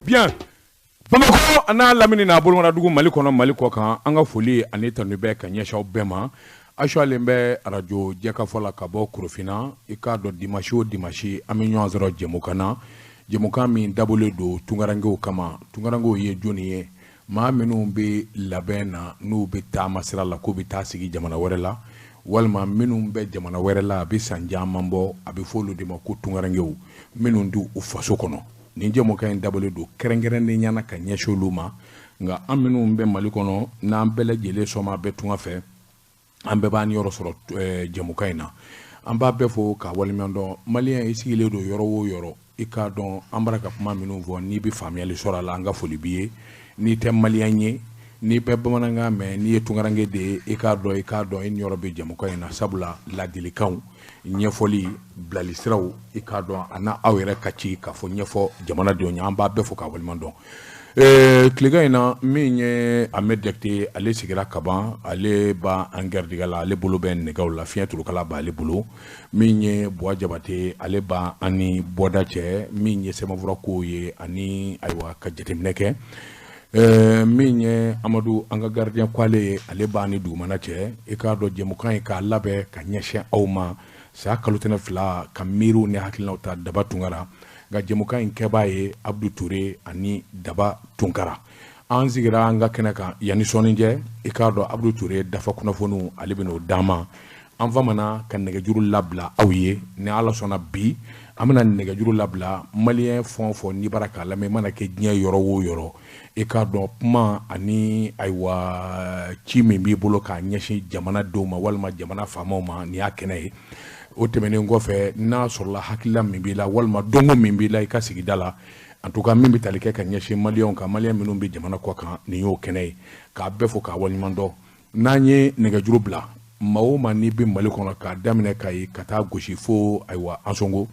Bien. Bamako ana lamini na bolon dugu Mali kono Mali ko kan an ka foli ani tanu bɛ ka ɲɛsaw bɛɛ ma Achoualen bɛ radio Jɛka fɔla ka bɔ Kurufina i ka dɔn dimanche o dimanche an bɛ ɲɔgɔn sɔrɔ jɛmukan na jɛmukan min dabɔlen don tungarankew kama tungarankew ye jɔnni ye maa minnu bɛ labɛn na n'u bɛ taama sira la k'u bɛ taa sigi jamana wɛrɛ la walima minnu bɛ jamana wɛrɛ la a bɛ san caman bɔ a bɛ fɔ olu de ma ko tungarankew minnu du u faso kɔnɔ nin jɛmukan in dabɔlen don kɛrɛnkɛrɛnnenya la ka ɲɛsin olu ma nka an minnu bɛ Mali kɔnɔ n'an bɛɛ lajɛlen sɔnma bɛ tunga fɛ an bɛɛ b'an yɔrɔ sɔrɔ jɛmukan in na an b'a bɛɛ fɔ ka waleɲuman dɔn maliyɛn i sigilen don yɔrɔ o yɔrɔ i k'a dɔn an bɔra ka kuma minnu fɔ n'i bɛ faamuyali sɔrɔ a la an ka foli b'i ye n'i tɛ maliyɛn ye n'i bɛ bamanankan mɛn n'i ye tungaranke de ye i k'a dɔn i ni yɔrɔ bɛ jɛmukan in na sabula ladilikanw ɲɛfɔli bilali siraw i k'a dɔn a n'a aw yɛrɛ ka ci k'a fɔ ɲɛfɔ jamanadenw ye an b'a bɛɛ fɔ ka waleɲuman dɔn tilegan in na min ye Ahmed Diakité ale sigira Kaban ale b'a an gɛrɛdigɛ la ale bolo bɛ nɛgɛw la fiɲɛ turukala b'ale bolo min ye Buwa Jabate ale b'a ani bɔda cɛ min ye sɛbɛnfura kow ye ani ayiwa ka jateminɛ kɛ min ye Amadu an ka gardien kwale ye ale b'a ni dugumana cɛ i k'a dɔn jɛmukan ye k'a labɛn ka ɲɛsin aw ma saya kalo tɛnɛ fila ka miiriw ni hakilinaw ta Daba Tunkara nka jɛmukan in kɛbaa ye Abdou Touré ani Daba Tunkara an sigira an ka kɛnɛ kan yanni sɔɔni cɛ i k'a dɔn Abdou Touré dafa kunnafoniw ale bɛn'o d'an ma an famana ka nɛgɛjuru labila aw ye ni Ala sɔnna bi an bɛna nɛgɛjuru labila maliyɛn fɛn o fɛn n'i b'a k'a lamɛn i mana kɛ diɲɛ yɔrɔ o yɔrɔ i k'a dɔn kuma ani ayiwa ci min b'i bolo k'a ɲɛsin jamanadenw ma walima jamana faamaw ma nin y'a kɛnɛ ye o tɛmɛnen kɔfɛ n'a sɔrɔla hakilila min b'i la walima dɔnko min b'i la i ka sigida la en tout cas min bɛ tali kɛ ka ɲɛsin maliyɛnw kan maliyɛn minnu bɛ jamana kɔ kan nin y'o kɛnɛ ye k'a bɛɛ fɔ k'a waleɲuman dɔn n'an ye nɛgɛjuru bila maa o maa n'i bɛ Mali kɔnɔ k'a daminɛ ka ye ka taa gosi fo ayiwa Ansongo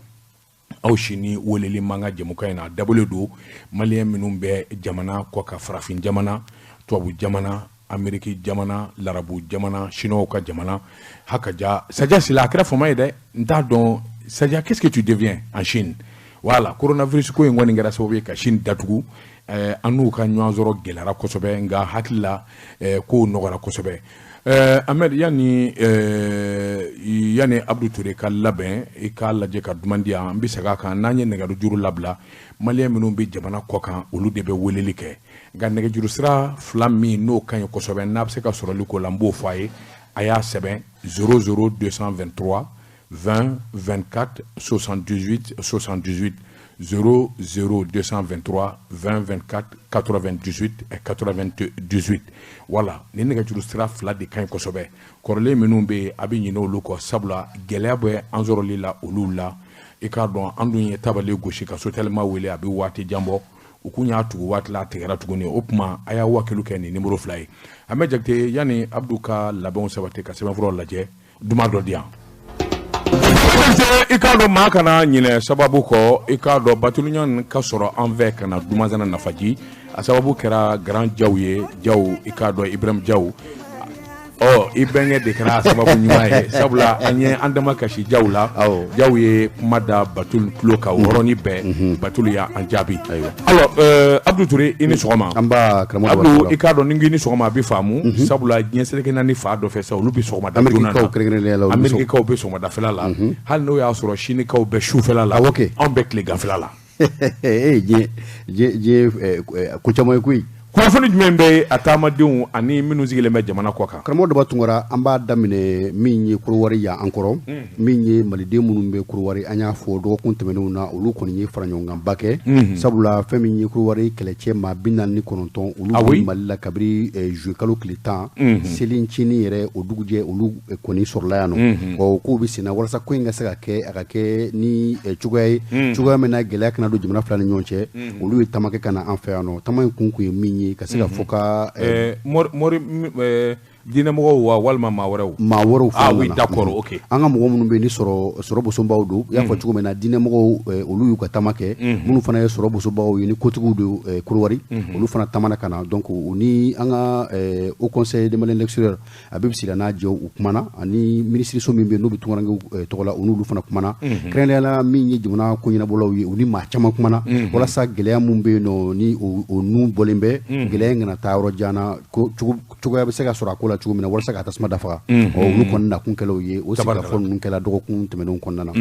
aw si ni weleli man ka jɛmukan in na a dabɔlen don maliyɛn minnu bɛ jamana kɔ ka farafin jamana tubabu jamana Amérique jamana larabu jamana chinois ka jamana hakaja Sadia Sila a kɛra fama ye dɛ n t'a dɔn Sadia qu'est-ce que tu deviens en Chine voilà coronavirus ko in kɔni kɛra sababu ye ka Chine datugu an n'u ka ɲɔgɔn sɔrɔ gɛlɛyara kosɛbɛ nka hakili la kow nɔgɔyara kosɛbɛ Ahmed yani Abdou Touré ka labɛn i k'a lajɛ ka duman di yan n bɛ segin a kan n'an ye nɛgɛjuru labila maliyɛn minnu bɛ jamana kɔ kan olu de bɛ weleli kɛ nka nɛgɛjuru sira fila min n'o ka ɲi kosɛbɛ n'a bɛ se ka sɔrɔli k'o la n b'o fɔ a ye a y'a sɛbɛn 00223 20 24 78 78 00223 20 24 98 98 voilà ni nɛgɛjuru sira fila de ka ɲi kosɛbɛ kɔrɔlen minnu bɛ yen a bɛ ɲinɛ olu kɔ sabula gɛlɛya bɛ an sɔrɔli la olu la i k'a dɔn an dun ye tabale gosi ka sotelima wele a bɛ waati jan bɔ u kun y'a tugu waati la a tigɛra tuguni o tuma a y'a wakilu kɛ nin numéro fila ye Ahmed Diakité yani Abdou ka labɛnw sabati ka sɛbɛnfuraw lajɛ duman dɔ di yan i k'a dɔn maa kana ɲinɛ sababu kɔ i k'a dɔn Batuluɲan ka sɔrɔ an fɛ ka na Dumanzana nafaji a sababu kɛra Grand Jaw ye Jaw i k'a dɔn Ibrahim Jaw i bɛnkɛ de kɛra sababu ɲuman ye sabula an ye an dama kasi Jaw la Jaw ye kuma da Batul tulo kan o yɔrɔnin bɛɛ Batul y'an jaabi alors Abdou Touré i ni sɔgɔma Abdou i k'a dɔn ni ni sɔgɔma a bɛ faamu sabula diɲɛ seleke naani fa dɔ fɛ sa olu bɛ sɔgɔmada joona na Amerikikaw bɛ sɔgɔmadafɛla la hali n'o y'a sɔrɔ sinikaw bɛ sufɛla la anw bɛ tilegafɛla la ko caman ye koyi kunnafoni jumɛn bɛ a taamadenw ani minnu sigilen bɛ jamana kɔ kan karamɔgɔ Daba Tunkara an b'a daminɛ min ye Korowari yan an kɔrɔ min ye maliden minnu bɛ Korowari an y'a fɔ dɔgɔkun tɛmɛnenw na olu kɔni ye faraɲɔgɔnkanba kɛ sabula fɛn min ye Korowari kɛlɛcɛ maa 49 olu bɛ Mali la kabiri juillet kalo tile 10 selincinin yɛrɛ o dugujɛ olu kɔni sɔrɔla yan nɔ k'u bɛ sen na walasa ko in ka se ka kɛ ni cogoya ye cogoya min na gɛlɛya kana don jamana fila ni ɲɔgɔn cɛ olu ye taama kɛ ka na an fɛ yan nɔ taama in kun ye min ye ka se ka fɔ ka dinamɔgɔw wa walima maa wɛrɛw ah oui d'accord ok an ka mɔgɔ minnu bɛ ni sɔrɔ bosobaw don i y'a fɔ cogo min na dinamɔgɔw olu y'u ka taama kɛ minnu fana ye sɔrɔ bosobaw ye ni kotigiw don Kolowari olu fana taamana ka na donc u ni an ka au conseil des malien lectureur a bɛ sigi n'a jɛ u kumana ani ministre min bɛ n'u bɛ tunkarankew tɔgɔ la u n'olu fana kumana kɛrɛnkɛrɛnnenya min ye jamana ko ɲɛnabɔlaw ye u ni maa caman kumana walasa gɛlɛya mun bɛ yen nɔ ni o nun bɔlen bɛ gɛlɛya in kana taa yɔrɔ jan na ko cogoya bɛ se ka sɔrɔ a ko la cogo min na walasa ka tasuma dafaga olu kɔni nakunkɛlaw ye o sigikafɔ ninnu kɛla dɔgɔkun tɛmɛnenw kɔnɔna na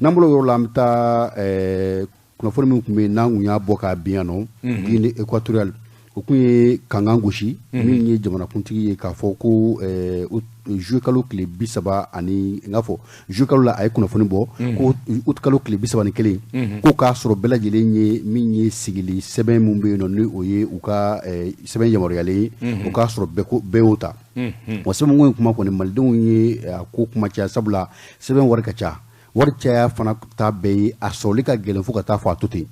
n'an bolo yɔrɔ la an bɛ taa kunnafoni min tun bɛ yen n'an kun y'a bɔ k'a bin yan nɔ Guinée équatoriale o kun ye kankan gosi min ye jamanakuntigi ye k'a fɔ ko juillet kalo tile 30 ani n k'a fɔ juillet kalo la a ye kunnafoni bɔ ko août kalo tile 31 ko k'a sɔrɔ bɛɛ lajɛlen ye min ye sigili sɛbɛn mun bɛ yen nɔ ni o ye u ka sɛbɛn yamaruyalen ye o k'a sɔrɔ bɛɛ y'o ta wa sɛbɛnko in kuma kɔni malidenw ye a ko kuma caya sabula sɛbɛn wari ka ca wari caya fana ta bɛɛ ye a sɔrɔli ka gɛlɛn fo ka taa fɔ a to ten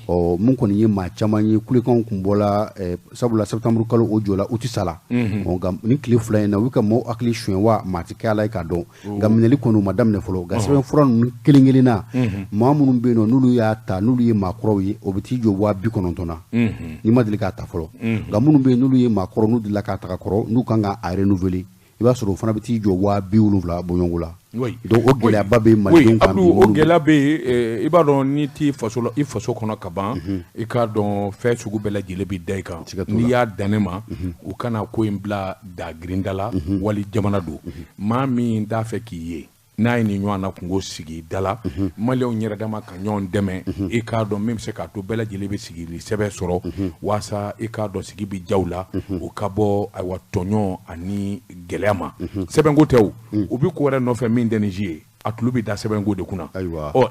mun kɔni ye maa caman ye kulekanw kun bɔla sabula septembre kalo o jɔla u ti sala nka ni tile fila in na u ka maaw hakili suɲɛ wa maa ti kɛ ala ye k'a dɔn nka minɛli kɔni u ma daminɛ fɔlɔ nka sɛbɛn fura ninnu kelen kelen na maa minnu bɛ yen nɔ n'olu y'a ta n'olu ye maakɔrɔw ye o bɛ t'i jɔ 79,000 na n'i ma deli k'a ta fɔlɔ nka minnu bɛ yen n'olu ye maakɔrɔ n'u delila k'a ta kɔrɔ n'u kan ka a renouveler i b'a sɔrɔ o fana bɛ t'i jɔ 70,000 bɔɲɔngo la donc o gɛlɛyaba bɛ malidenw kan o gɛlɛya bɛ yen i b'a dɔn n'i t'i faso la i faso kɔnɔ ka ban i k'a dɔn fɛn sugu bɛɛ lajɛlen bɛ da i kan n'i y'a dan ne ma u kana ko in bila da girinda la wali jamana don maa min t'a fɛ k'i ye n'a ye nin ɲɔgɔn na kungo sigi da la maliyɛnw yɛrɛ dama ka ɲɔgɔn dɛmɛ i k'a dɔn min bɛ se k'a to bɛɛ lajɛlen bɛ sigili sɛbɛn sɔrɔ waasa i k'a dɔn sigi bɛ jaw la o ka bɔ ayiwa tɔɲɔ ani gɛlɛya ma sɛbɛnko tɛ o bɛ ko wɛrɛ nɔfɛ min tɛ nin si ye a tulo bɛ da sɛbɛnko de kunna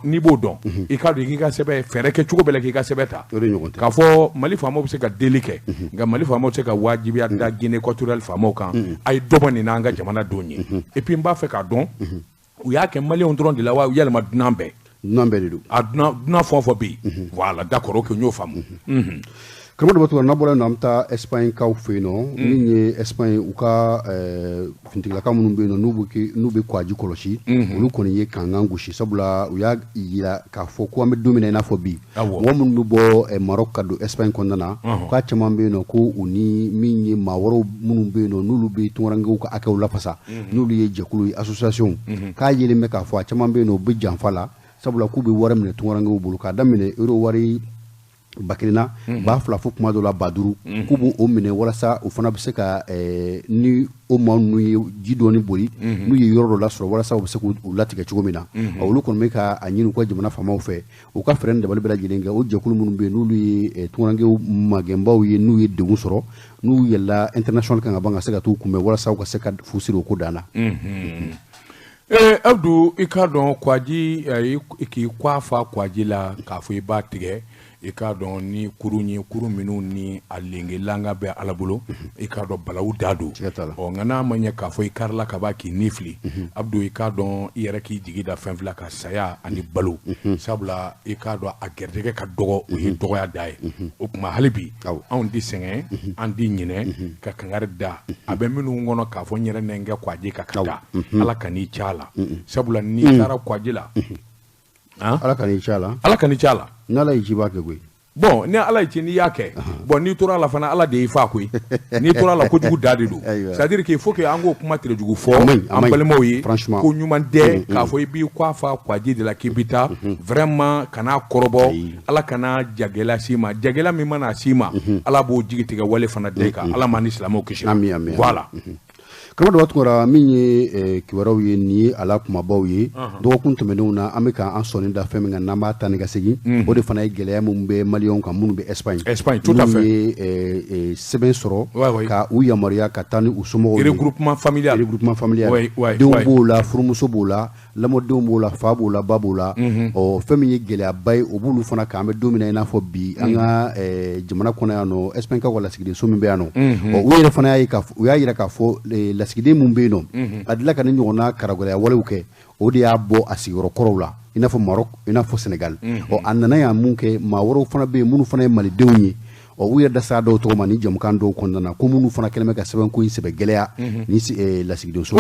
n'i b'o dɔn i k'a dɔn i k'i ka sɛbɛn fɛɛrɛ kɛ cogo bɛɛ la k'i ka sɛbɛn ta k'a fɔ mali faamaw bɛ se ka deli kɛ nka mali faamaw tɛ se ka wajibiya da Guinée équatoriale faamaw kan a ye dɔ bɔ nin n'an ka jamana denw ye et puis n b'a fɛ k'a dɔn u y'a kɛ maliyɛnw dɔrɔn de la wa yalima dunan bɛɛ de don a dunan fɛn o fɛn bɛ yen voilà d'accord ok n y'o faamu karamɔgɔ dɔ n'a bɔra yen nɔ an bɛ taa Espagne kaw fɛ yen nɔ min ye Espagne u ka fintigilaka minnu bɛ yen nɔ n'u bɛ kwaji kɔlɔsi olu kɔni ye kankan gosi sabula u y'a yira k'a fɔ ko an bɛ don min na i n'a fɔ bi mɔgɔ minnu bɛ bɔ Maroc ka don Espagne kɔnɔna na k'a caman bɛ yen nɔ ko u ni min ye maa wɛrɛw minnu bɛ yen nɔ n'olu bɛ tunkarankew ka hakɛw lafasa n'olu ye jɛkulu ye association k'a yelen bɛ k'a fɔ a caman bɛ yen nɔ u bɛ janfa la sabula k'u bɛ wari minɛ tunkarankew bolo k'a daminɛ euro wari bakirina ba fila fo kuma dɔ la 5,000 k'u b'o minɛ walasa u fana bɛ se ka ni o maa ninnu ye ji dɔɔni boli n'u ye yɔrɔ dɔ lasɔrɔ walasa u bɛ se k'u latigɛ cogo min na olu kɔni bɛ ka a ɲini u ka jamana faamaw fɛ u ka fɛɛrɛ ni dabali bɛɛ lajɛlen kɛ o jɛkulu minnu bɛ yen n'olu ye tunkarankew magɛnbaw ye n'u ye degun sɔrɔ n'u yɛlɛla international kan ka ban ka se ka t'u kunbɛn walasa u ka se ka fu siri o ko dan na. Abdou i k'a dɔn kwaji k'i kɔ a fa kwaji la k'a fɔ i b'a tigɛ i k'a dɔn ni kurun ye kurun minnu ni a lengelanga bɛ ala bolo i k'a dɔn balawu da don nka n'a ma ɲɛ k'a fɔ i karila ka b'a k'i ni fili Abdou i k'a dɔn i yɛrɛ k'i jigi da fɛn fila ka saya ani balo sabula i k'a dɔn a gɛrɛtɛgɛ ka dɔgɔ o ye dɔgɔya da ye o tuma hali bi anw di sɛgɛn an di ɲinɛ ka kangari da a bɛ minnu kɔnɔ k'a fɔ n yɛrɛ nɛ n kɛ kwaji ka da ala ka n'i ca la sabula n'i taara kwaji la ala ka n'i ca la ala ka n'i ca la n'ala y'i ci b'a kɛ koyi bon ni ala ye ci n'i y'a kɛ bon n'i tora la fana ala de y'i fa koyi n'i tora la kojugu da de don c'est à dire qu'il faut que an k'o kuma tere jugu fɔ an balimaw ye ko ɲuman tɛ k'a fɔ i b'i kɔ a fa kwaji de la k'i bi taa vraiment kana kɔrɔbɔ ala kana jagɛla s'i ma jagɛla min mana s'i ma ala b'o jigi tigɛ wale fana da i kan ala ma ni silamɛw kisi voilà karamɔgɔ Tunkara min ye kibaruyaw ye nin ye ala kumabaw ye dɔgɔkun tɛmɛnenw na an bɛ k'an sɔnni da fɛn min kan n'an b'a ta ni ka segin o de fana ye gɛlɛya min bɛ maliyɛnw kan minnu bɛ Espagne tout à fait minnu ye sɛbɛn sɔrɔ ka u yamaruya ka taa ni u somɔgɔw ye regroupement familial denw b'o la furumuso b'o la lamɔdenw b'o la fa b'o la ba b'o la fɛn min ye gɛlɛyaba ye o b'olu fana kan an bɛ don min na i n'a fɔ bi an ka jamana kɔnɔ yan nɔ Espagne ka lasigiden so min bɛ yan nɔ u yɛrɛ fana u y'a yira k'a fɔ lasigiden mun bɛ yen nɔ a dilan ka ni ɲɔgɔnna karagɔlɔya walew kɛ o de y'a bɔ a sigiyɔrɔ kɔrɔw la i n'a fɔ Maroc i n'a fɔ Sénégal a nana yan mun kɛ maa wɛrɛw fana bɛ yen minnu fana ye malidenw ye o wu yɛrɛ sa dɔw tɔgɔ ma ni jamukan dɔw kɔnɔna na ko minnu fana kɛlen bɛ ka sɛbɛn ko in sɛbɛ gɛlɛya ni lasigidenso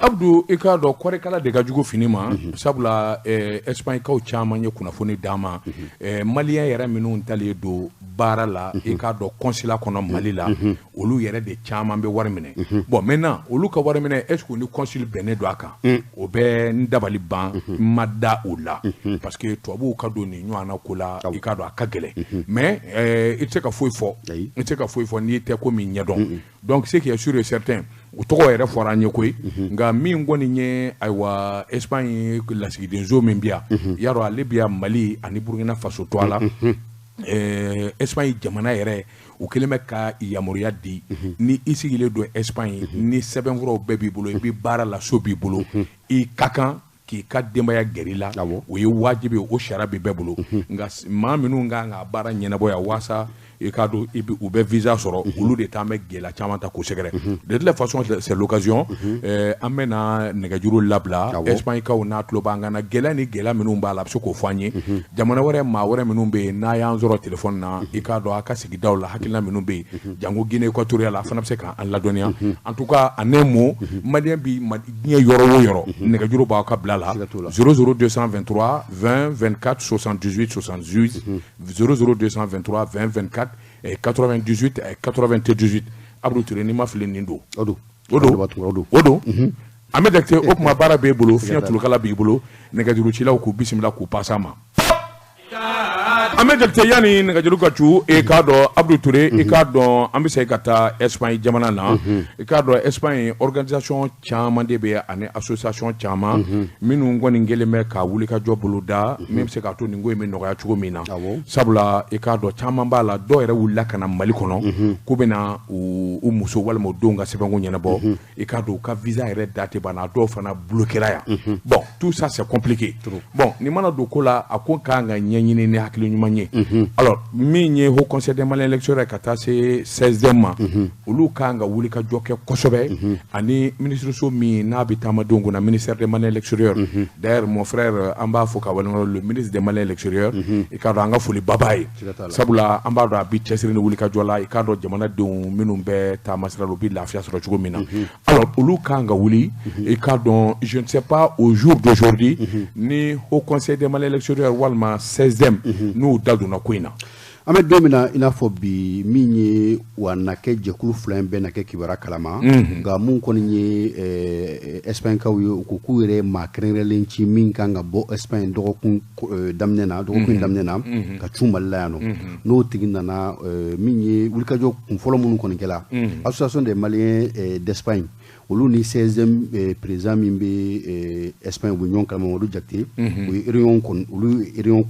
Abdou i k'a dɔn kɔrikala de ka jugu fini ma sabula Espagnekaw caman ye kunnafoni d'an ma maliyɛn yɛrɛ minnu talen don baara la i k'a dɔn consulat kɔnɔ Mali la olu yɛrɛ de caman bɛ wari minɛ bon maintenant olu ka wari minɛ est-ce que ni consul bɛnnen don a kan o bɛ n dabali ban ma da o la parce que tubabuw ka don nin ɲɔgɔnna ko la i k'a dɔn a ka gɛlɛn mais i tɛ se ka foyi fɔ n'i tɛ ko min ɲɛdɔn donc ce qui est sûr et certain o tɔgɔ yɛrɛ fɔra an ye koyi nka min kɔni ye ayiwa Espagne lasigidenso min bi yan yarɔ ale bi yan Mali ani Burkina Faso to a la Espagne jamana yɛrɛ u kɛlen bɛ ka yamaruya di ni i sigilen don Espagne ni sɛbɛnfuraw bɛɛ b'i bolo i bɛ baara la so b'i bolo i ka kan k'i ka denbaya gɛrɛ i la o ye wajibi o sariya bɛ bɛɛ bolo nka maa minnu kan ka baara ɲɛnabɔ yan waasa i k'a dɔn u bɛ visa sɔrɔ olu de t'an bɛ gɛlɛya caman ta k'o sɛgɛrɛ de toute façon c'est l'occasion an bɛna nɛgɛjuru labila Espagnekaw n'a tulo b'an kan na gɛlɛya ni gɛlɛya minnu b'a la a bɛ se k'o fɔ an ye jamana wɛrɛ maa wɛrɛ minnu bɛ yen n'a y'an sɔrɔ téléphone na i k'a dɔn a ka sigidaw la hakilina minnu bɛ yen jango Guinée équatoriale a fana bɛ se k'an ladɔnniya en tout cas en un mot maliyɛn bi diɲɛ yɔrɔ o yɔrɔ nɛgɛjuru b'aw ka bila la 00223 20 24 78 78 00223 20 24 98 98 Abdou Touré ni ma fili nin don o don an bɛ jakite o kuma baara b'e bolo fiɲɛ tulukala b'i bolo nɛgɛjurucilaw k'u bisimila k'u passa ma an bɛ jakite yanni nɛgɛjuru ka cu i k'a dɔn Abdou Touré i k'a dɔn an bɛ se ka taa Espagne jamana na i k'a dɔn Espagne organisation caman de bɛ ani association caman minnu kɔni kɛlen bɛ ka wuli ka jɔ bolo da min bɛ se k'a to nin ko in bɛ nɔgɔya cogo min na sabula i k'a dɔn caman b'a la dɔw yɛrɛ wulila ka na Mali kɔnɔ k'u bɛna u muso walima u denw ka sɛbɛnko ɲɛnabɔ i k'a dɔn u ka visa yɛrɛ date banna dɔw fana bloquera yan bon tout ça c'est compliqué bon nin mana don ko la a ko k'an ka ɲɛɲini ni hakili ɲuman ye alors min ye Haut Conseil des Maliens électoraux ka taa se 16e ma olu k'an ka wuli ka jɔ kɛ kosɛbɛ ani ministre so min n'a bɛ taamadenw kunna ministère des Maliens électoraux d'ailleurs mon frère an b'a fɔ ka waleɲuman le ministre des Maliens électoraux i k'a dɔn an ka foli baba ye sabula an b'a dɔn a bi cɛsiri ni wuli ka jɔ la i k'a dɔn jamanadenw minnu bɛ taama sira la u bɛ lafiya sɔrɔ cogo min na alors olu k'an ka wuli i k'a dɔn je ne sais pas au jour d'aujourd'hui ni Haut Conseil des Maliens électoraux walima 16e n'u da donna ko in na an bɛ don min na i n'a fɔ bi min ye wa na kɛ jɛkulu fila in bɛɛ na kɛ kibaruya kalama nka mun kɔni ye Espagnekaw ye u ko k'u yɛrɛ maa kɛrɛnkɛrɛnlen ci min kan ka bɔ Espagne dɔgɔkun daminɛ na ka cu Mali la yan nɔ n'o tigi nana min ye wulikajɔ kun fɔlɔ minnu kɔni kɛla association des Maliens d'Espagne olu ni 16e président min bɛ Espagne u bɛ ɲɔgɔn kalama olu jakite u ye réunion kun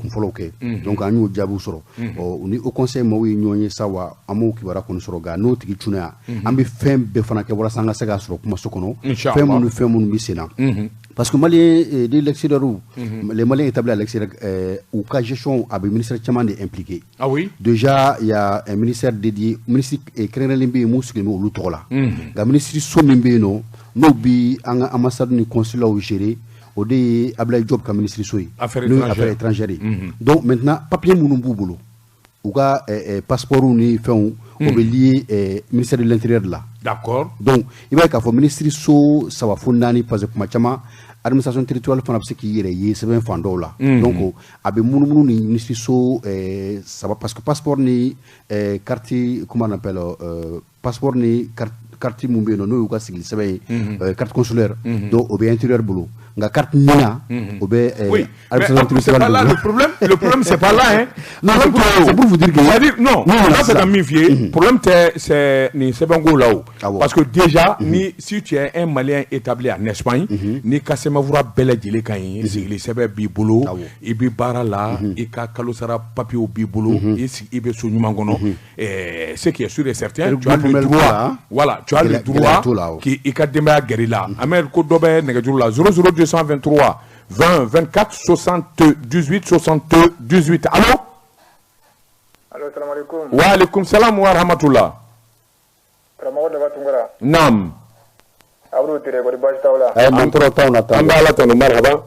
fɔlɔw kɛ donc an y'o jaabiw sɔrɔ u ni Haut Conseil maaw ye ɲɔgɔn ye sa wa an m'o kibaruya kɔni sɔrɔ nka n'o tigi tununa yan an bɛ fɛn bɛɛ fana kɛ walasa an ka se k'a sɔrɔ kumaso kɔnɔ fɛn minnu bɛ sen na parce que Maliens de l'extérieur les Maliens établis à l'extérieur u ka gestion a bɛ ministère caman de impliqué déjà il y a un ministère dédié ministre kɛrɛnkɛrɛnlen bɛ yen mun sigilen bɛ olu tɔgɔ la nka ministre so min bɛ yen nɔ n'o bi an ka ambassade ni consulaw gérer o de ye Ablaye Diop ka ministre so ye n'o ye affaires étrangères donc maintenant papier minnu b'u bolo u ka passeport ni fɛnw o bɛ lié ministère de l'intérieur la d'accord donc i b'a ye k'a fɔ ministre so 3 fo 4 parce que kuma caman administration territoriale fana bɛ se k'i yɛrɛ ye sɛbɛn fan dɔw la donc a bɛ munumunu ni ministre so 3 parce que passeport ni carte comment on appelle passeport ni carte mun bɛ yen nɔ n'o y'u ka sigili sɛbɛn ye carte consulaire donc o bɛ intérieur bolo nka carte nina o bɛ administration territoriale bolo le problème c'est pas là hein non c'est pour vous dire que non ça c'est min f'i ye problème c'est ni sɛbɛnko la o parce que déjà ni si tu es un Malien établi en Espagne ni ka sɛbɛnfura bɛɛ lajɛlen ka ɲi sigili sɛbɛn b'i bolo i bɛ baara la i ka kalo sara papiers b'i bolo i bɛ so ɲuman kɔnɔ ce qui est sûr et certain tu as le droit voilà tu as le droit k'i ka denbaya gɛrɛ i la Amérique ko dɔ bɛ nɛgɛjuru la 00223 20 24 78 78 allo salam alaikum wa alaikum salam wa rahmatullah karamɔgɔ Daba Tunkara naam Abdou Touré kɔni baasi t'aw la an tɔrɔ t'anw na an bɛ Ala tanu marhaba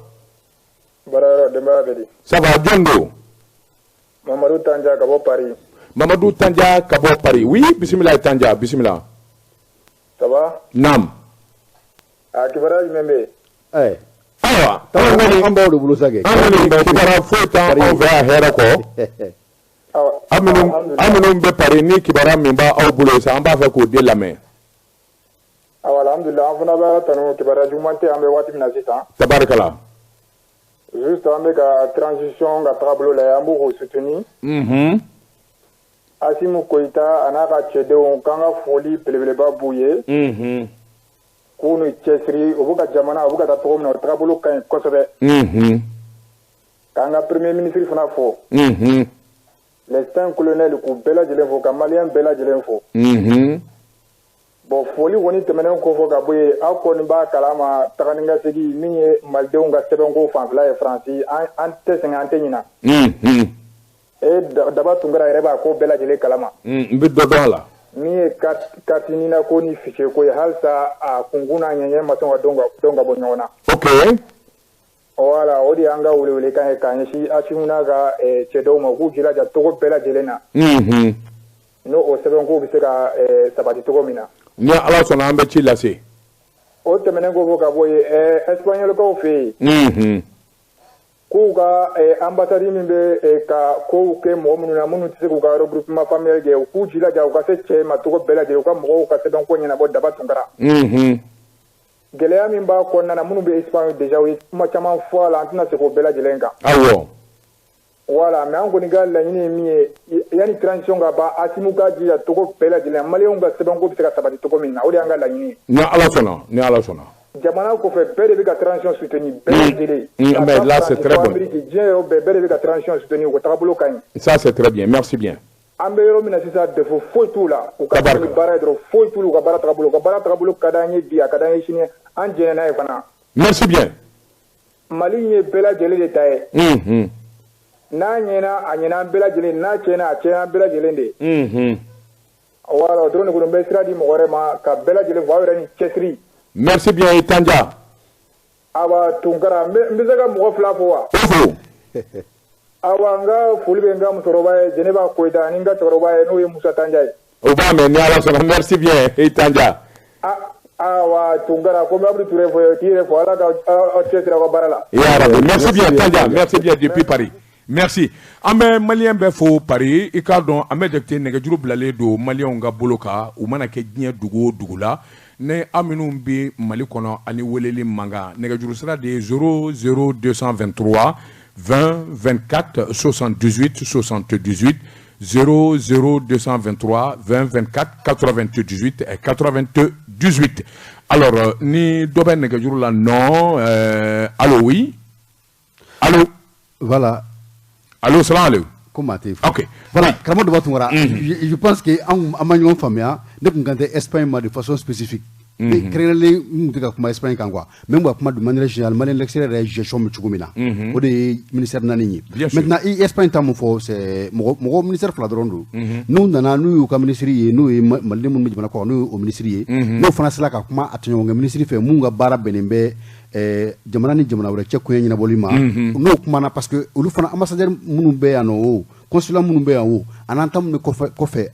baara yɔrɔ denbaya bɛ di ça va jɔn don Mamadou Tanja ka bɔ Paris Mamadou Tandja Kabo Paris. Oui, bismillah Tandja, bismillah. Ça va? Nam. Ah, Kibara Jimembe. Eh. Awa, an b'aw de bolo sa kɛ. an minnu bɛ kibaruya foyi t'an fɛ yan hɛrɛ kɔ. An minnu bɛ Paris ni kibaruya min b'aw bolo sa, an b'a fɛ k'o de lamɛn. Awa, alhamdulillah, an fana bɛ tanu kibaruya juguman tɛ an bɛ waati min na sisan. Tabarikala. Juste an bɛ ka transition ka taga bolo lajɛ, an b'o k'o soutenir. Asimu Koyita a n'a ka cɛdenw k'an ka foli belebeleba b'u ye. K'u ni cɛsiri u bɛ ka jamana u bɛ ka taa cogo min na o tagabolo ka ɲi kosɛbɛ. K'an ka premier ministre fana fo. Les 5 colonels k'u bɛɛ lajɛlen fo ka maliyɛn bɛɛ lajɛlen fo. Bon foli kɔni tɛmɛnen kɔ fɔ ka bɔ yen aw kɔni b'a kalama taga ni ka segin min ye malidenw ka sɛbɛnko fanfɛla ye Faransi an tɛ sɛgɛn an tɛ ɲina. Daba Tunkara yɛrɛ b'a ko bɛɛ lajɛlen kalama. N bɛ dɔ dɔn a la. Min ye carte ɲinina ko ni fichier ko ye halisa a kunkun n'a ɲɛɲɛ ma sɔn ka dɔn ka bɔ ɲɔgɔn na. Ok. Voilà o de y'an ka welewelekan ye k'a ɲɛsin Asimu n'a ka cɛdenw ma u k'u jilaja cogo bɛɛ lajɛlen na. N'o o sɛbɛnko bɛ se ka sabati cogo min na. Ni Ala sɔnna an bɛ ci lase. O tɛmɛnen ko fɔ ka bɔ yen Espagnolkaw fɛ yen. K'u ka ambassade min bɛ ka kow kɛ mɔgɔ minnu na minnu tɛ se k'u ka regroupement familial kɛ u k'u jilaja u ka se cɛ ma cogo bɛɛ lajɛlen u ka mɔgɔw ka sɛbɛnko ɲɛnabɔ Daba Tunkara. Gɛlɛya min b'a kɔnɔna na minnu bɛ Espagne déjà u ye kuma caman fɔ a la an tɛna se k'o bɛɛ lajɛlen kan. Awɔ. Voilà mais an kɔni ka laɲini ye min ye yanni transition ka ban Asimu ka jija cogo bɛɛ lajɛlen maliyɛnw ka sɛbɛnko bɛ se ka sabati cogo min na o de y'an ka laɲini ye. Ni Ala sɔnna. Jamana kɔfɛ bɛɛ de bɛ ka transition soutenir bɛɛ lajɛlen. Mais là c'est très bon. Diɲɛ yɔrɔ bɛɛ de bɛ ka transition soutenir u ka tagabolo ka ɲi. Ça c'est très bien, merci bien. An bɛ yɔrɔ min na sisan défaut foyi t'u la u ka baara ye dɔrɔn foyi t'u la u ka baara tagabolo ka d'an ye bi a ka d'an ye sini an jɛnɛ n'a ye fana. Merci bien. Mali ye bɛɛ lajɛlen de ta ye. N'a ɲɛna a ɲɛna an bɛɛ lajɛlen n'a tiɲɛna a tiɲɛna an bɛɛ lajɛlen de. Voilà o dɔrɔn de kɔni n bɛ sira di mɔgɔ wɛrɛ ma ka bɛɛ lajɛlen fɔ aw yɛrɛ ni cɛsiri. Merci bien Tandja. Awa Tunkara n bɛ se ka mɔgɔ fila fɔ wa? Awa n ka foli bɛ n ka musokɔrɔba ye Jɛnɛba Koyita ani n ka cɛkɔrɔba ye n'o ye Musa Tandja ye. O b'a mɛn ni Ala sɔnna merci bien Tandja. Awa Tunkara ko n bɛ Abdou Touré fɔ k'i yɛrɛ fɔ Ala ka aw cɛsiri aw ka baara la. Merci bien Tandja, merci bien depuis Paris. Merci. An bɛ maliyɛn bɛɛ fo Paris i k'a dɔn an bɛ jate nɛgɛjuru bilalen don maliyɛnw ka bolo kan u mana kɛ diɲɛ dugu o dugu la ni an minnu bɛ Mali kɔnɔ ani weleli mankan nɛgɛjuru sira de ye 00223 20 24 78 78 00223 20 24 98 et 98. Alors ni dɔ bɛ nɛgɛjuru la non allô oui allô voilà. Allô, salam alaikum. Comment tu fais? Ok. Voilà, Karamɔgɔ Daba Tunkara, je pense que an ma ɲɔgɔn faamuya ne tun kan tɛ Espagne ma de façon spécifique. Kɛrɛnkɛrɛnlen n tɛ ka kuma Espagne kan quoi. Mais n bɛ ka kuma de manière générale Malien l'extérieur yɛrɛ gestion bɛ cogo min na. O de ye ministère naani ye. Maintenant i Espagne ta mun fɔ c'est mɔgɔ ministère fila dɔrɔn don. N'u nana n'u y'u ka ministre ye n'o ye maliden minnu bɛ jamana kɔ kan n'o ye o ministre ye. N'o fana sera ka kuma a tɔɲɔgɔnkɛ ministre fɛ mun ka baara bɛnnen bɛ jamana ni jamana wɛrɛ cɛ koɲɛ ɲɛnabɔli ma n'o kumana parce que olu fana ambassadeur minnu bɛ yan nɔ o consulat minnu bɛ yan o a n'an ta minnu bɛ kɔfɛ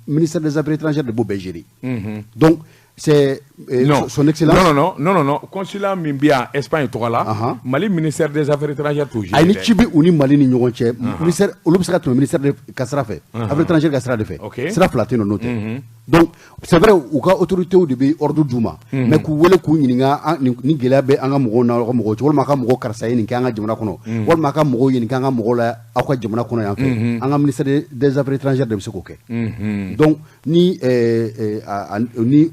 ministère des affaires étrangères de b'o bɛɛ gérer donc c'est son excellence non consulat min bɛ yan Espagne tɔgɔ la Mali ministère des affaires étrangères t'o gérer a ni ci bɛ u ni Mali ni ɲɔgɔn cɛ ministère olu bɛ se ka tɛmɛ ministère ka sira fɛ affaires étrangères ka sira de fɛ sira fila tɛ yen nɔ n'o tɛ donc c'est vrai u ka autorités de bɛ ordre d'u ma mais k'u wele k'u ɲininka ni gɛlɛya bɛ an ka mɔgɔw na aw ka mɔgɔw cɛ walima a ka mɔgɔ karisa ye nin kɛ an ka jamana kɔnɔ walima a ka mɔgɔw ye nin kɛ an ka mɔgɔw la aw ka jamana kɔnɔ yan fɛ an ka ministère des affaires étrangères de bɛ se k'o kɛ donc ni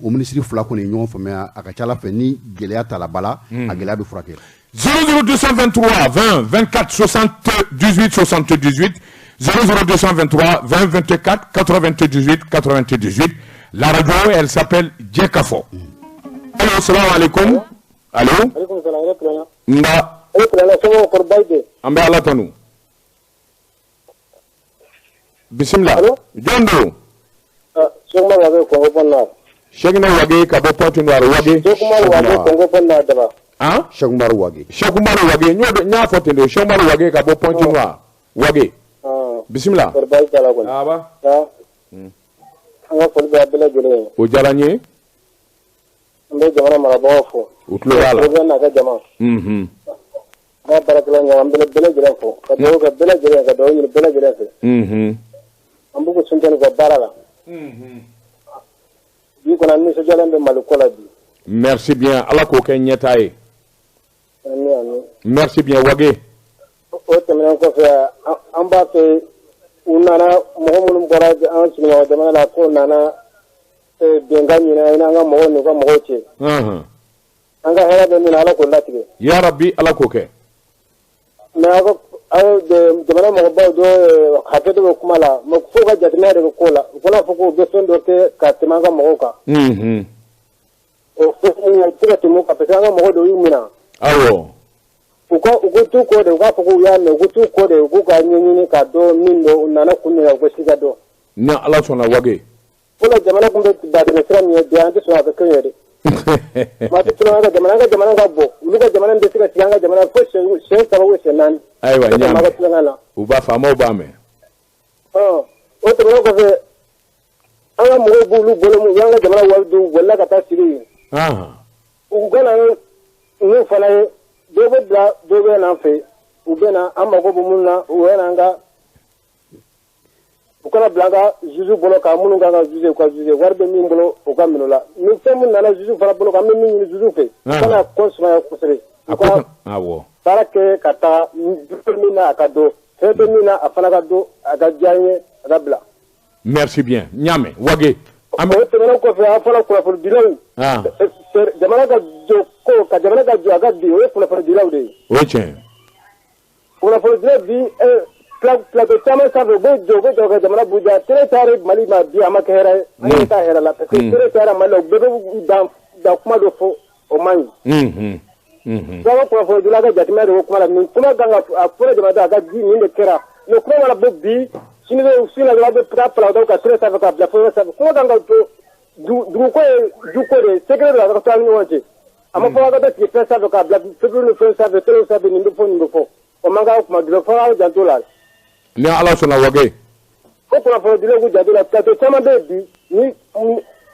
o ministre fila kɔni ye ɲɔgɔn faamuya a ka ca Ala fɛ ni gɛlɛya t'a la bala a gɛlɛya bɛ furakɛ 00223 20 24 78 78 00223 20 24 98 la radio elle s'appelle Djekafo. Allô, salam alaikum. Allô? Alaikum salam. Nda. Ambe ala tanu. Bismillah. Jondo. Shekuma wage Kongo Ponna. Shekuma wage kabo Pointe Noire wage. Shekuma wage Kongo Ponna daba. Hein? Shekuma wage. Shekuma wage. Nya fotende Shekuma wage kabo Pointe Noire wage. Bismillah. Aba. An ka foli bɛ bɛɛ lajɛlen. O diyara n ye. An bɛ jamana marabagaw fo. U tulo b'a la. Président n'a ka jama. Mhm. An ka baarakɛla ɲɔgɔn an bɛ bɛɛ lajɛlen fo. Ka dugawu kɛ bɛɛ lajɛlen ka dugawu ɲini bɛɛ lajɛlen fɛ. Mhm. An b'u sunjata u ka baara la. Bi kɔni an nisɔndiyalen bɛ Mali ko la bi. Merci bien. Ala k'o kɛ ɲɛtaa ye. Ami. Merci bien Wage. O tɛmɛnen kɔfɛ an b'a fɛ u nana mɔgɔ minnu bɔra an sigiɲɔgɔn jamana la ko nana bɛnkan ɲini an ka mɔgɔw n'u ka mɔgɔw cɛ. An ka hɛrɛ bɛ min na Ala k'o latigɛ. Ya Rabbi Ala k'o kɛ. Mais jamana mɔgɔbaw dɔ hakɛ dɔ bɛ kuma la mais fo ka jateminɛ de bɛ k'o la u kana fɔ k'u bɛ fɛn dɔ kɛ ka tɛmɛ an ka mɔgɔw kan. O fɛn tɛ ka tɛmɛ o kan parce que an ka mɔgɔ dɔw y'u minɛ. Awɔ. U ko t'u kɔ de u k'a fɔ k'u y'a mɛn u ko t'u kɔ de u k'u ka ɲɛɲini ka dɔn min don u nana kun min na u ko si ka dɔn. Ni Ala sɔnna Wage. Fɔlɔ jamana kun bɛ daatɛmɛ sira min ye bi an tɛ sɔn a ka kɛ yɛrɛ. Maa tɛ sɔn an ka jamana ka bɔ olu ka jamana bɛ se ka sigi an ka jamana fo siyɛn 3 ou siyɛn 4. Ayiwa ɲaamɛ. U b'a faamaw b'a mɛn. O tɛmɛnen kɔfɛ an ka mɔgɔw b'olu bolo mun u y'an ka jamana wari dun u bolila ka taa sigi yen. U kana n'u fana ye dɔw bɛ bila dɔw bɛ n'an fɛ u bɛ na an mago bɛ mun na u bɛ n'an ka u kana bila an ka juge bolo ka minnu kan ka juge u ka juge wari bɛ min bolo u ka minɛ o la ni fɛn min nana juge fana bolo kan an bɛ min ɲini juge fɛ u kana ko sumaya kosɛbɛ u ka baara kɛ ka taa min na a ka dɔn fɛn bɛ min na a fana ka dɔn a ka diya n ye a ka bila. Merci bien ɲaamɛ Wage. O tɛmɛnen kɔfɛ an fɔra kunnafonidilaw jamana ka jɔ ko ka jamana ka jɔ a ka bi o ye kunnafonidilaw de ye. O ye tiɲɛ. Kunnafonidilaw bi plateau caman sanfɛ u bɛ jɔ ka jamana buja tere taara Mali ma bi a ma kɛ hɛrɛ ye an yɛrɛ t'a hɛrɛ la parce que tere taara Mali la u bɛɛ bɛ dan kuma dɔ fɔ o man ɲi. Sabu kunnafonidilaw ka jateminɛ de ko kuma la nin kuma kan ka a fɔra jamana a ka di nin de kɛra mais kuma mana bɔ bi sini bɛ taa plateau ka tere sanfɛ ka bila fɛn sanfɛ kuma kan ka to duguko ye juko de ye secret de la ka taa ni ɲɔgɔn cɛ a ma fɔ ka taa sigi fɛn sanfɛ ka bila fɛn ni fɛn sanfɛ télé sanfɛ nin bɛ fɔ nin bɛ fɔ o man kan kuma dila fo ka janto la. Ni Ala sɔnna Wage. Ko kunnafonidilaw k'u janto la plateau caman bɛ yen bi ni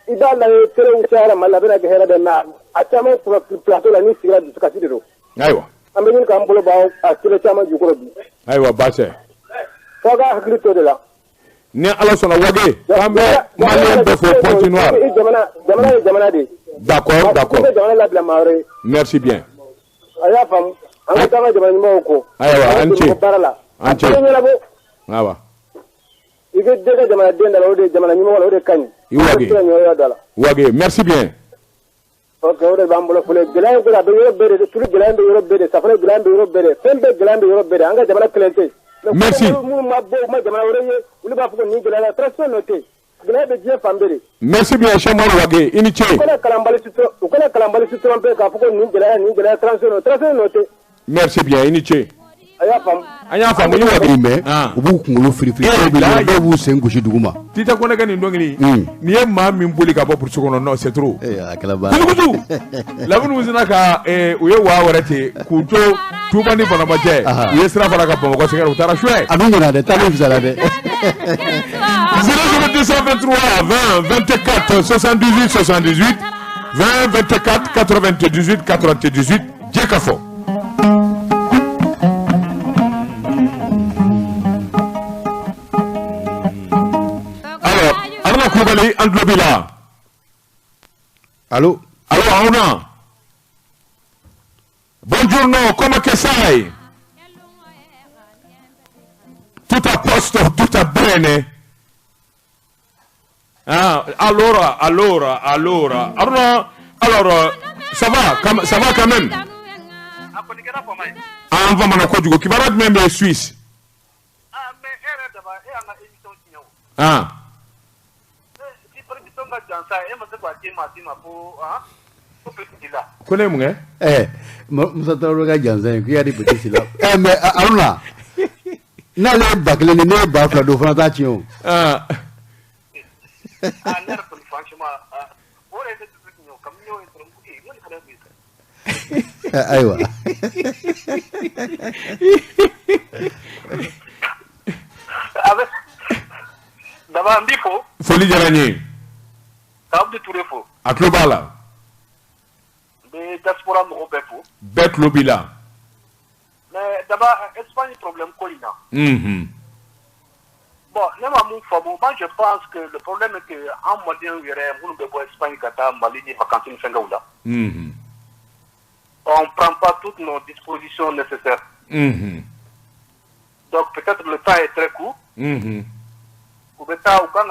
i b'a lajɛ télé cayara Mali la a bɛna kɛ hɛrɛ dɛ mais a caman plateau la ni sigira dusukasi de don. Ayiwa. An bɛ ɲini k'an bolo bɔ a télé caman jukɔrɔ bi. Ayiwa baasi. Fo ka hakili to de la. Ni Ala sɔnna Wage. K'an bɛ Maliyɛn bɛɛ fɔ point noir. Jamana ye jamana de ye. D'accord. Jamana labila maa wɛrɛ ye. Merci bien. A y'a faamu an ka taa an ka jamana ɲumanw kɔ. Ayiwa an ce. Baara la. An ce. Awa. I ka den ka jamanaden da la o de jamana ɲuman la o de ka ɲi. Wage merci bien. Ok o de b'an bolo fɔlɔ gɛlɛya in ko a bɛ yɔrɔ bɛɛ de tulu gɛlɛya bɛ yɔrɔ bɛɛ de safunɛ gɛlɛya bɛ yɔrɔ bɛɛ de fɛn bɛɛ gɛlɛya bɛ yɔrɔ bɛɛ de an ka jamana kelen tɛ. Merci. Minnu ma bɔ u ma jamana wɛrɛ ye olu b'a fɔ ko nin gɛlɛya la transition n'o tɛ gɛlɛya bɛ diɲɛ fan bɛɛ de. Merci bien Chamar Wage i ni ce. U kana kalanbali su tromper k'a fɔ ko nin gɛlɛya transition n'o tɛ. Merci bien i ni ce. A y'a faamu. An y'a faamu ni Wage mais u b'u kunkolo firifiri dɔw b'u sen gosi duguma. Tita ko ne ka nin dɔnkili nin ye maa min boli ka bɔ purusi kɔnɔ non c'est trop. Kutukutu Lamini Usina ka u ye waa wɛrɛ ten k'u to Tuuba ni Banabajɛ u ye sira fara ka Bamakɔ sɛgɛrɛ u taara suɛ. A bɛ ɲinɛ dɛ taa ni fisala dɛ. 0223 20 24 78 78 20 24 98 98 Dieu ka fɔ. Kulubali an tulo b'i la. Allô? Allô Aruna. Buongiorno, come che stai? Tutto a posto, tutto bene? Ah, allora. Aruna, alors, ça va quand même? Ah, on va m'en accorder. Qui va même les Suisses? Ah. Kone mun Musa Tarawele ka jansan k'i y'a di petit si la mais Aruna n'ale ye ba kelen ni ne ye ba fila don o fana t'a tiɲɛ o. Ayiwa. avec d'abord un bifo. Folie Jarani. T'as de tout les faux. À Klobala. Des diaspora mon befo. Bet Lobila. Mais d'abord, Espagne problème quoi il a. Bon, moi je pense que le problème est que en Malien il y aurait un Espagne Qatar Mali ni vacances Sengaoula. On ne prend pas toutes nos dispositions nécessaires. Donc peut-être le temps est très court. Ou peut-être au cas où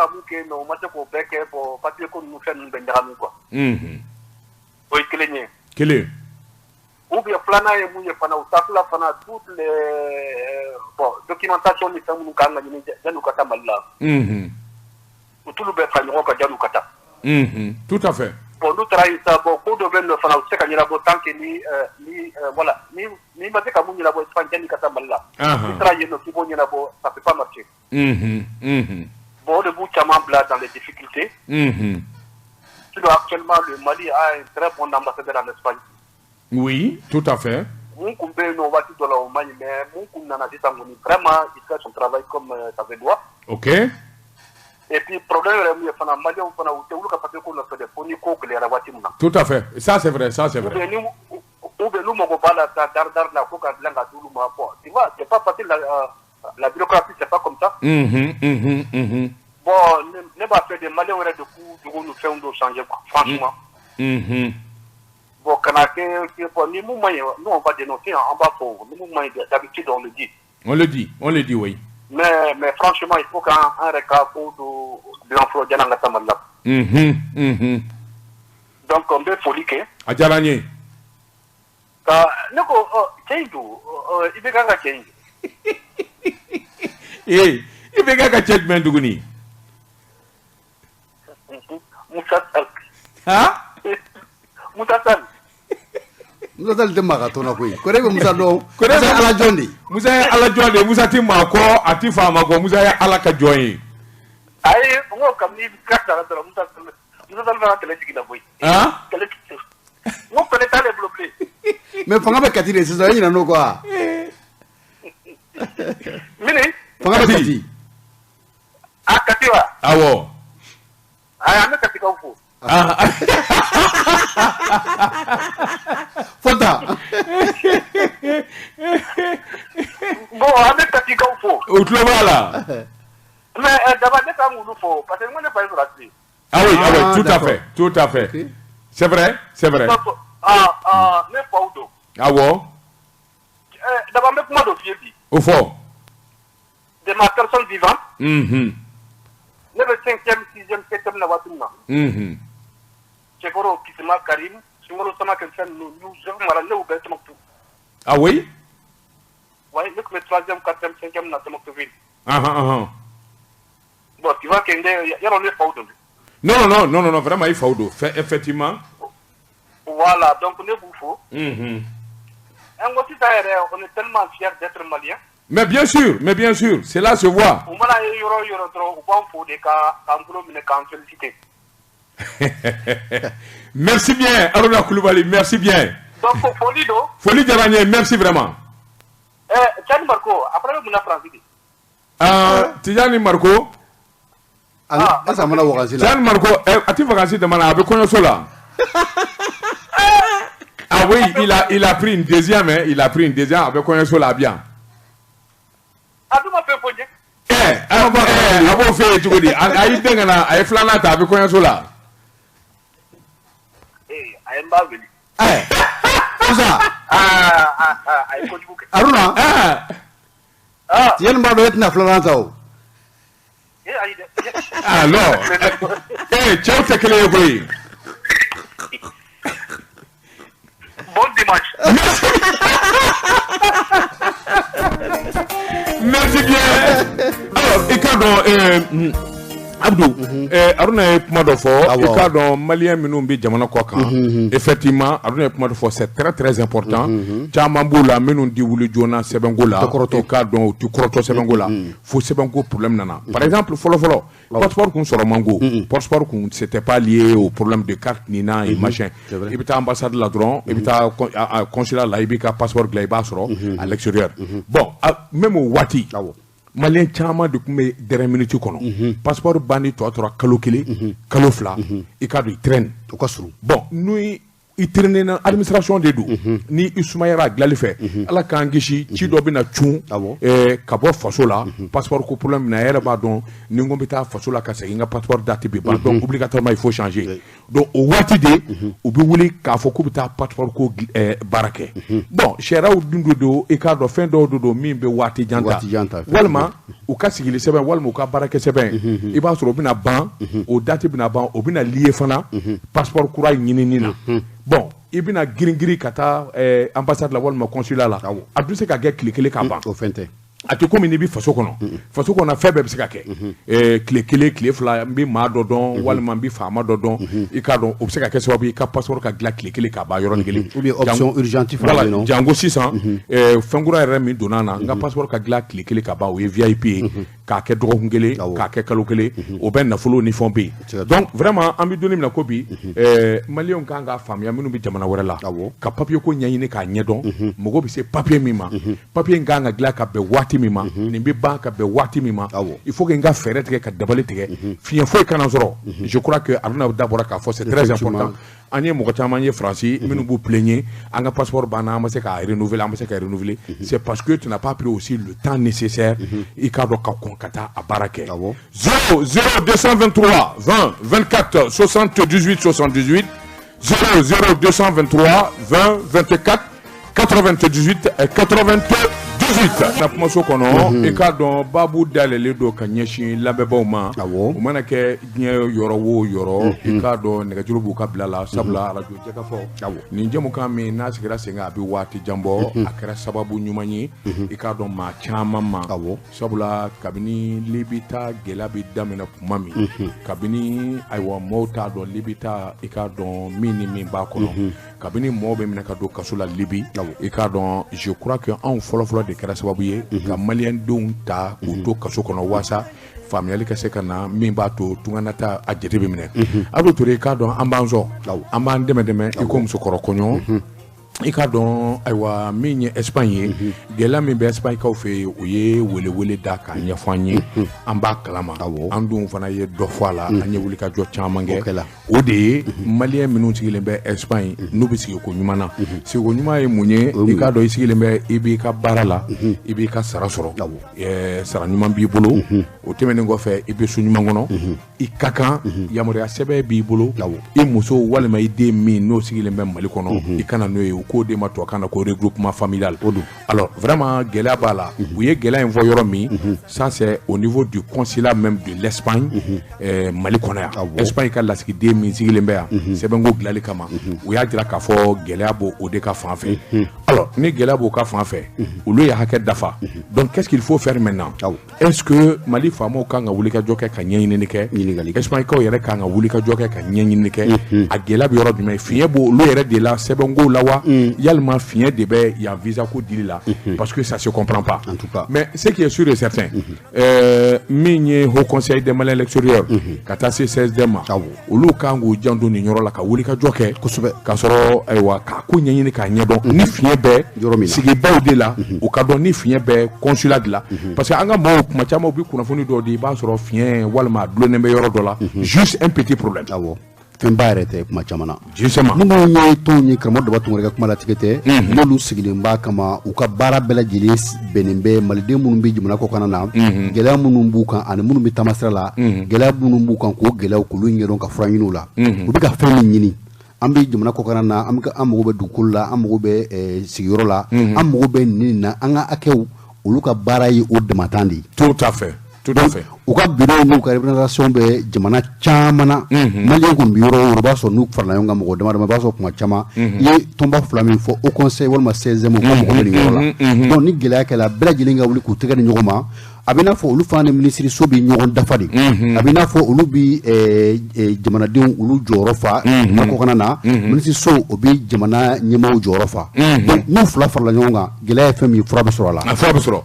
nous matchons pour bec pour papier qu'on nous fait nous bendrami quoi. Oui, quel est ou bien plana et mouille fana ou tafla fana toutes les documentations ni tamu nous kanga ni janu kata malla. Ou tout le be fana ko janu kata. Tout à fait. Bon nous travaillons ça bon pour de ben fana ou seka ni la tant que ni voilà ni mate ka mouille la bo Espagne janu kata malla. Nous travaillons no qui bon ni la bo ça peut pas marcher. Bon de bout chama bla dans les difficultés. Actuellement le Mali a un très bon ambassadeur en Espagne. Oui, tout à fait. Mon combien nous va dans la Allemagne, mais mon combien n'a dit vraiment il fait son travail comme ça veut doit. Ok. Et puis problème est que pendant Mali on pendant où tu as pas qu'on a fait des ponies coques les ravati mona. Tout à fait. Ça c'est vrai, ça c'est vrai. Ou bien nous mon pas la dar la coque à l'anga tout le monde. Tu vois, c'est pas facile la bureaucratie c'est pas comme ça. Bon, ne pas faire des Maliens aurait de coups du coup nous fait un dos changer franchement. Bon, nous on va dénoncer en bas pour nous d'habitude on le dit. On le dit, oui. Mais franchement, il faut qu'un recap de l'emploi de la Tamala. Donc, on peut foliquer. À Djalani. Nous, il veut qu'un change. Eh, il veut qu'un change, Mendouguni. Moussasal. Hein? Moussasal. Moussasal de Maratona, oui. Correct, Moussado. Correct, Ala Jondi. Moussa Ala Jondi, Moussa Timako, Atifa Mako, Moussa Ala Kajoy. Aïe, on va comme il casse à la Moussasal. Moussasal va te laisser la bouille. Hein? On connaît pas les bloqués. Mais pendant que Cathy, c'est ça, il y en a quoi? Mini? Pendant que Cathy. Ah, Cathy-wa. Ah, ouais. Ah, mais Cathy, qu'on fout. Fota. Bon, avec Cathy, qu'on fout. Au club là. Mais d'abord, c'est un moulou faux. Parce que moi, je n'ai pas eu de la suite. Ah oui, tout à fait. Okay. C'est vrai. Mais pas où d'eau. Ah ouais. D'abord, mais comment d'offier dit. Au fond. De ma personne vivante. Le 5e, 6e, 7e, la voiture. Chekoro, Kisima, Karim, Sumoro Sama, Kensen, nous avons maralé au Beltemok. Ah oui? Oui, le 3e, 4e, 5e, na Temoktoville. Bon, tu vois qu'il y a un effort d'eau. Non, vraiment, il faut d'eau. Effectivement. Voilà, donc ne vous faut. On est tellement fiers d'être Maliens. Mais bien sûr, cela se voit. Merci bien, Aruna Koulibaly, merci bien. Donc, Folie Djarani, merci vraiment. Tijani Marco, après vous n'avez pas Tijani Marco. Tijani Marco, as-tu vacances de Mana avec Konyosola? Ah oui, il a pris une deuxième, avec Konyosola bien. Abo fe tugudi ayi dengana ay flana ta be ko yasola ay mbaveli Musa ay ko jibuke Aruna yen mbado etna flana taw ay de alors ciao te kele yoy bon dimanche. Merci bien. Alors, Abdou, Aruna est kuma de fort. Malien minumbi jamana kwaka. Effectivement, Aruna est kuma de fort. C'est très très important. Chamamboula minundi wuli jona sebengola. Ikado tu kroto sebengola. Faut sebengo problème nana. Par exemple, follow. Passeport qu'on sort mango. Passeport qu'on c'était pas lié au problème de carte nina et machin. Il était ambassade là dron. Il était consulat là. Il était passeport glaiba à l'extérieur. Bon, même au Wati. malien chama de kume dernière minute kono passeport bani to tora kalo kele kalo fla e ka do train to kasuru bon nous i traîner na administration de do ni isumayara glali fe ala kan gishi ci do bina chun ka bo faso la passeport ko problème na era ba don ni ngombe ta faso la ka se nga passeport date bi ba donc obligatoirement il faut changer donc au wati de obi wuli ka fo ko bita passeport ko barake bon chera o dundu do e ka do fin do mi be wati janta walma o ka sigili seben walma o ka barake seben e ba so bina ban o date bina ban o bina lié fana passeport kura nyini na bon i bina giringiri kata ambassade la walma consulat la a dun se ka kɛ tile kelen ka ban o fɛn tɛ a tɛ komi n'i bi faso kɔnɔ faso kɔnɔ fɛn bɛɛ bɛ se ka kɛ tile kelen tile fila n bi maa dɔ dɔn walima n bi faama dɔ dɔn i k'a dɔn o bɛ se ka kɛ sababu i ka passeport ka dilan tile kelen k'a ban yɔrɔnin kelen ou bien option urgente fana bɛ yen nɔ jango sisan fɛn kura yɛrɛ min donna na n ka passeport ka dilan tile kelen ka ban o ye VIP ye k'a kɛ dɔgɔkun kelen k'a kɛ kalo kelen o bɛ nafolo ni fɛnw bɛ yen donc vraiment an bɛ don min na ko bi maliyɛnw kan k'a faamuya minnu bɛ jamana wɛrɛ la ka papier ko ɲɛɲini k'a ɲɛdɔn mɔgɔ bɛ se papier min ma papier in kan ka dilan ka bɛn waati min ma nin bɛ ban ka bɛn waati min ma il faut que n ka fɛɛrɛ tigɛ ka dabali tigɛ fiɲɛ foyi kana sɔrɔ je crois que Aruna dabɔra k'a fɔ c'est très important an ye mɔgɔ caman ye Faransi minnu b'u plaigner an ka passeport banna an ma se k'a renouveler an ma se k'a renouveler c'est parce que tu n'as pas pris aussi le temps nécessaire i k'a dɔn ka kɔn ka taa a baara kɛ 0 223 20 24 78 78 0 223 20 24 98 98 na kuma so kɔnɔ i k'a dɔn babu dayɛlɛlen don ka ɲɛsin lamɛnbaaw ma o mana kɛ diɲɛ yɔrɔ o yɔrɔ i k'a dɔn nɛgɛjuru b'u ka bila la sabula radio Jɛkafɔ nin jɛmukan min n'a sigira sen kan a bɛ waati jan bɔ a kɛra sababu ɲuman ye i k'a dɔn maa caman ma sabula kabini Libi ta gɛlɛya bɛ daminɛ kuma min kabini ayiwa mɔɔw t'a dɔn Libi ta i k'a dɔn min ni min b'a kɔnɔ kabini mɔɔw bɛ minɛ ka don kaso la Libi i k'a dɔn je crois que anw fɔlɔfɔlɔ de kɛra sababu ye ka maliyɛndenw ta k'u to kaso kɔnɔ waasa faamuyali ka se ka na min b'a to tungana ta a jate bɛ minɛ Abdou Touré i k'a dɔn an b'an sɔn an b'an dɛmɛ i ko musokɔrɔ kɔɲɔ i k'a dɔn ayiwa min ye Espagne ye gɛlɛya min bɛ Espagne kaw fɛ yen o ye welewele da k'a ɲɛfɔ an ye an b'a kalama an dun fana ye dɔ fɔ a la an ye wulikajɔ caman kɛ o de ye maliyɛn minnu sigilen bɛ Espagne n'u bɛ sigi ko ɲuman na sigiko ɲuman ye mun ye i k'a dɔn i sigilen bɛ i b'i ka baara la i b'i ka sara sɔrɔ sara ɲuman b'i bolo o tɛmɛnen kɔfɛ i bɛ so ɲuman kɔnɔ i ka kan yamaruya sɛbɛn b'i bolo i muso walima i den min n'o sigilen bɛ Mali kɔnɔ i kana n'o ye ko de ma to kana ko regroupement familial alors vraiment gɛlɛya b'a la u ye gɛlɛya in fɔ yɔrɔ min ça c'est au niveau du consulat même de l'Espagne Mali kɔnɔ yan Espagne ka lasigiden min sigilen bɛ yan sɛbɛnko dilanli kama u y'a jira k'a fɔ gɛlɛya b'o o de ka fan fɛ alors ni gɛlɛya b'o ka fan fɛ olu ye hakɛ dafa donc qu'est-ce qu'il faut faire maintenant est-ce que Mali faamaw kan ka wulikajɔ kɛ ka ɲɛɲinini kɛ Espagne kaw yɛrɛ kan ka wulikajɔ kɛ ka ɲɛɲinini kɛ a gɛlɛya bɛ yɔrɔ jumɛn fiɲɛ b'o olu yɛrɛ de la sɛbɛnko la wa yalima fiɲɛ de bɛ yan visa ko dili la parce que ça se comprend pas en tout cas mais ce qui est sûr et certain min ye Haut Conseil des Maliens extérieurs ka taa se CSD ma olu kan k'u janto nin yɔrɔ la ka wulikajɔ kɛ kosɛbɛ k'a sɔrɔ ayiwa k'a ko ɲɛɲini k'a ɲɛdɔn ni fiɲɛ bɛ sigibaw de la u ka dɔn ni fiɲɛ bɛ consulat de la parce que an ka maaw kuma caman u bɛ kunnafoni dɔ di i b'a sɔrɔ fiɲɛ walima a dulonnen bɛ yɔrɔ dɔ la juste un petit problème fɛn ba yɛrɛ tɛ kuma caman na justement minnu ye tɔnw ye karamɔgɔ Daba Tunkara ka kuma latigɛ tɛ n'olu sigilen b'a kama u ka baara bɛɛ lajɛlen bɛnnen bɛ maliden minnu bɛ jamana kɔkan na gɛlɛya minnu b'u kan ani minnu bɛ taamasira la gɛlɛya minnu b'u kan k'o gɛlɛyaw k'olu ɲɛdɔn ka fura ɲini u la u bɛ ka fɛn min ɲini an bɛ jamana kɔkan na an mago bɛ dugukolo la an mago bɛ sigiyɔrɔ la an mago bɛ nin na an ka hakɛw olu ka baara ye o damatan de ye tout à fait u ka bureau n'u ka représentation bɛ jamana caman na maliyɛn kɔni bɛ yɔrɔ o yɔrɔ i b'a sɔrɔ n'u farala ɲɔgɔn kan mɔgɔ dama dama i b'a sɔrɔ kuma caman i ye tɔnba fila min fɔ au conseil walima 16e ka mɔgɔ bɛ nin yɔrɔ la donc ni gɛlɛya kɛla bɛɛ lajɛlen ka wuli k'u tɛgɛ di ɲɔgɔn ma a bɛ n'a fɔ olu fana ni minisiriso bɛ ɲɔgɔn dafa de a bɛ n'a fɔ olu bɛ jamanadenw olu jɔyɔrɔ fa jamana kɔkan na minisiriso o bɛ jamana ɲɛmaaw jɔyɔrɔ fa donc n'u fila farala ɲɔgɔn kan gɛlɛya ye fɛn min ye fura bɛ sɔrɔ a la fura bɛ sɔrɔ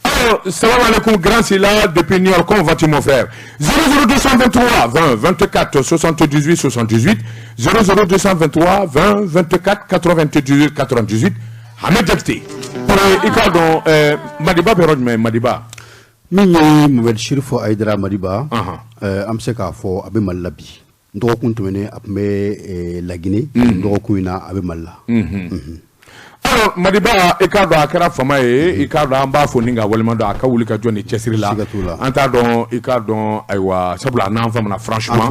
alors salam alaikum grand Sila depuis New York comment vas-tu mon frère 00223 20 24 78 78 00223 20 24 98 98 Ahmed Jakite pour i ka dɔn Madiba bɛ yɔrɔ jumɛn Madiba min ye Mohamed Chérif Aïdara Madiba am se k'a fɔ a bɛ Mali la bi dɔgɔkun tɛmɛnen a tun bɛ Laginɛ dɔgɔkun in na a bɛ Mali la. Alors Madiba i k'a dɔn a kɛra fama ye i k'a dɔn an b'a fɔ ni ka walima dɔn a ka wuli ka jɔ ni cɛsiri la an t'a dɔn i k'a dɔn ayiwa sabula n'an famana franchement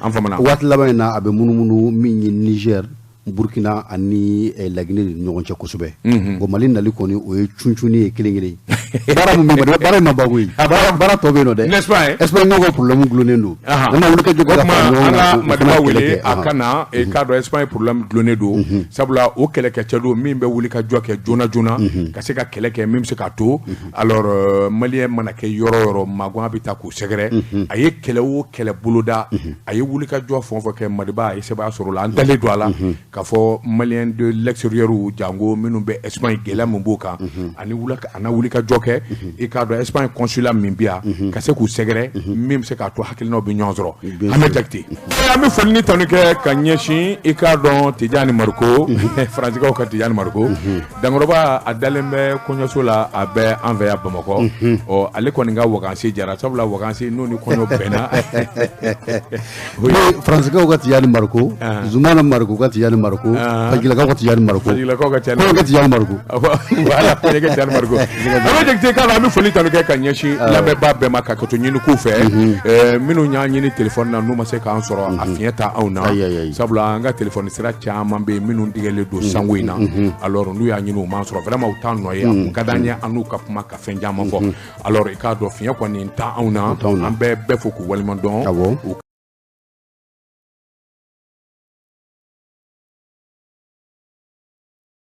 an famana waati laban in na a bɛ munumunu min ye Niger Burkina ani Laginɛ de ɲɔgɔn cɛ kosɛbɛ bon Mali nali kɔni o ye cuncunni ye kelen baara mun bɛ baara in ma bago ye baara tɔ bɛ yen nɔ dɛ n'est-ce pas Espagne n'o ka problème gulonnen don an ka wuli ka jɔ ka fara ɲɔgɔn kan Madiba wele a kana i k'a dɔn Espagne problème gulonnen don sabula o kɛlɛkɛcɛ don min bɛ wuli ka jɔ kɛ joona joona ka se ka kɛlɛ kɛ min bɛ se ka to alors malien mana kɛ yɔrɔ yɔrɔ magan bɛ taa k'u sɛgɛrɛ a ye kɛlɛ o kɛlɛ boloda a ye wuli ka jɔ fɛn o fɛn kɛ Madiba a ye sɛbɛn sɔrɔ o la an dalen don a la k'a fɔ malien de l'extérieur jango minnu bɛ Espagne gɛlɛya min b'o kan ani wuli ka jɔ kɛ i k'a dɔn Espagne consulat min bɛ yan ka se k'u sɛgɛrɛ min bɛ se k'a to hakilinaw bɛ ɲɔgɔn sɔrɔ an bɛ Jakite an bɛ foli ni tanu kɛ ka ɲɛsin i k'a dɔn Tijani Mariko Faransikɛw ka Tijani Mariko Dankɔrɔba a dalen bɛ kɔɲɔso la a bɛ an fɛ yan Bamakɔ ɔ ale kɔni ka vacances jara sabula vacances n'o ni kɔɲɔ bɛnna Faransikɛw ka Tijani Mariko Zumana Mariko ka Tijani Mariko Fajilakaw ka Tijani Mariko Fajilakaw ka Tijani Mariko voilà Tijani Mariko an bɛ Jakite k'a la an bɛ foli tanu kɛ ka ɲɛsin lamɛnbaa bɛɛ ma ka to ɲini k'u fɛ minnu y'a ɲini téléphone na n'u ma se k'an sɔrɔ a fiɲɛ ta anw na sabula an ka téléphone sira caman bɛ yen minnu digɛlen don sango in na alors n'u y'a ɲini u m'an sɔrɔ vraiment u t'a nɔ ye a kun ka d'an ye an n'u ka kuma ka fɛn caman fɔ alors i k'a dɔn fiɲɛ kɔni ta anw na an bɛ bɛɛ fo k'u waleɲuman dɔn